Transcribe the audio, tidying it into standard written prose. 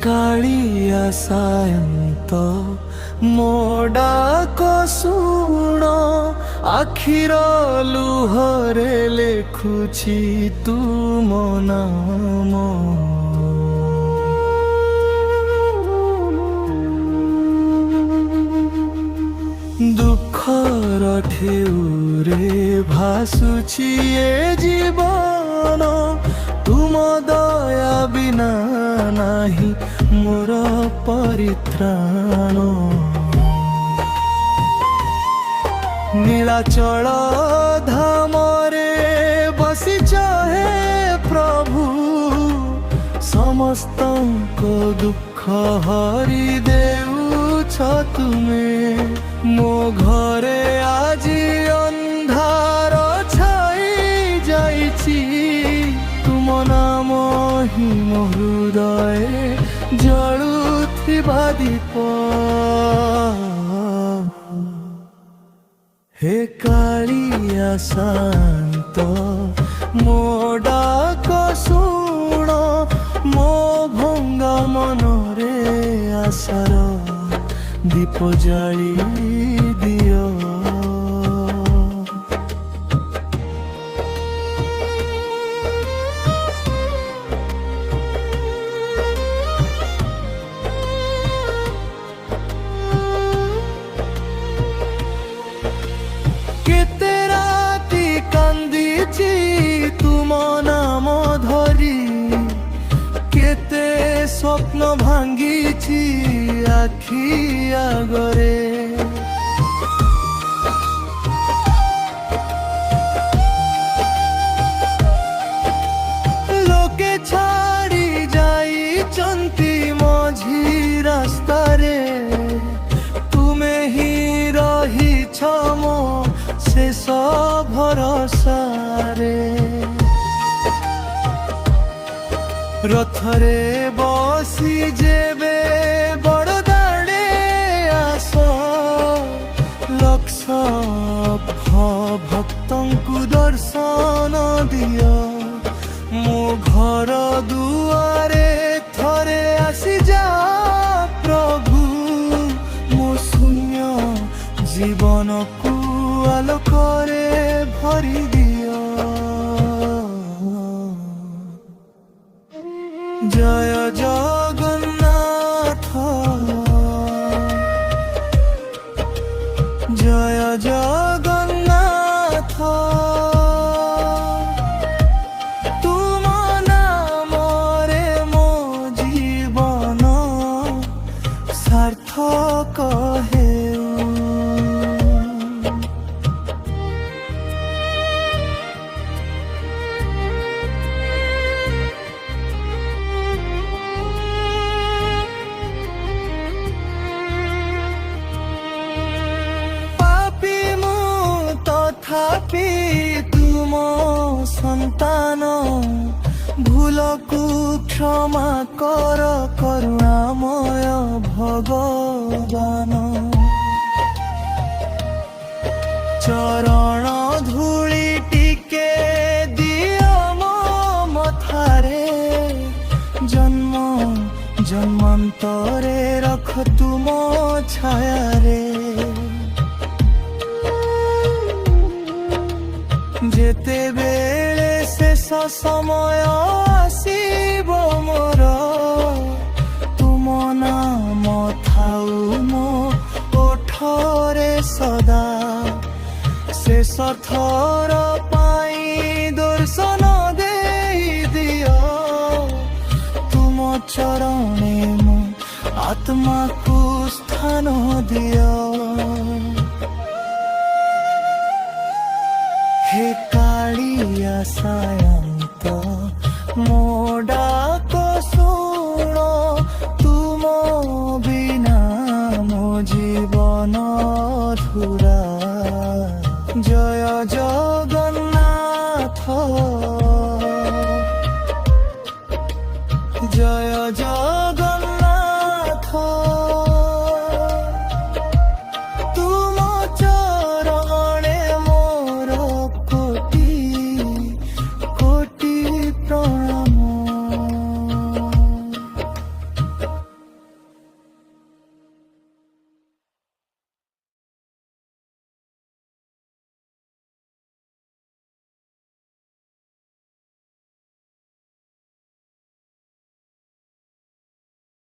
କାଳିଆ ସାୟନ୍ତ ମୋ ଡାକ ଶୁଣ, ଆଖିର ଲୁହରେ ଲେଖୁଛି ତୁମ ନାମ। ଦୁଃଖର ଢେଉରେ ଭାସୁଛି ଏ ଜୀବନ, ତୁମ ଦୟା ବିନା ନାହିଁ ମୋର ପରିତ୍ରାଣ। ନୀଳାଚଳ ଧାମରେ ବସିଛ ହେ ପ୍ରଭୁ, ସମସ୍ତଙ୍କ ଦୁଃଖ ହରି ଦେଉଛ ତୁମେ। ମୋ ଘରେ ଆଜି ଅନ୍ଧାର ଛାଇ ଯାଇଛି, ତୁମ ନାମ ହିଁ ମୋ ହୃଦୟରେ ଜଳୁଥିବା ଦୀପ। ହେ କାଳିଆ ଶାନ୍ତ ମୋ ଡାକ ଶୁଣ, ମୋ ଭଙ୍ଗା ମନରେ ଆଶାର ଦୀପ ଜାଳି ଦିଅ। କେତେ ରାତି କାନ୍ଦିଛି ତୁମ ନାମ ଧରି, କେତେ ସ୍ୱପ୍ନ ଭାଙ୍ଗିଛି ଆଖି ଆଗରେ। ଲୋକେ ଛାଡ଼ି ଯାଇଛନ୍ତି ମଝି ରାସ୍ତାରେ, ତୁମେ ହିଁ ରହିଛ ମୋ ଶେଷ ଭରସାରେ। ରଥରେ ବସି ଯେବେ ବଡ଼ଦାଣ୍ଡେ ଆସ, ଲକ୍ଷ ଭକ୍ତଙ୍କୁ ଦର୍ଶନ ଦିଅ। ମୋ ଘର ଦୁଆରେ ଥରେ ଆସିଯା ପ୍ରଭୁ, ମୋ ଶୂନ୍ୟ ଜୀବନକୁ ଆଲୋକରେ ଭରି ଦିଅ। ଜୟ ଜଗନ୍ନାଥ, ଜୟ ଜଗନ୍ନାଥ, ତୁମ ନାମରେ ମୋ ଜୀବନ ସାର୍ଥକ ହେଉ। ତଥାପି ତୁମ ସନ୍ତାନ, ଭୁଲକୁ କ୍ଷମା କର କରୁଣାମୟ ଭଗବାନ। ଚରଣ ଧୂଳି ଟିକେ ଦିଅ ମୋ ମଥାରେ, ଜନ୍ମ ଜନ୍ମାନ୍ତରେ ରଖ ତୁମ ଛାୟାରେ। ଯେତେବେଳେ ଶେଷ ସମୟ ଆସିବ ମୋର, ତୁମ ନାମ ଥାଉ ମୋ ଓଠରେ ସଦା। ଶେଷ ଥର ପାଇଁ ଦର୍ଶନ ଦେଇଦିଅ, ତୁମ ଚରଣେ ମୋ ଆତ୍ମାକୁ ସ୍ଥାନ ଦିଅ। ହେ କାଳିଆ ସାୟନ୍ତ ମୋ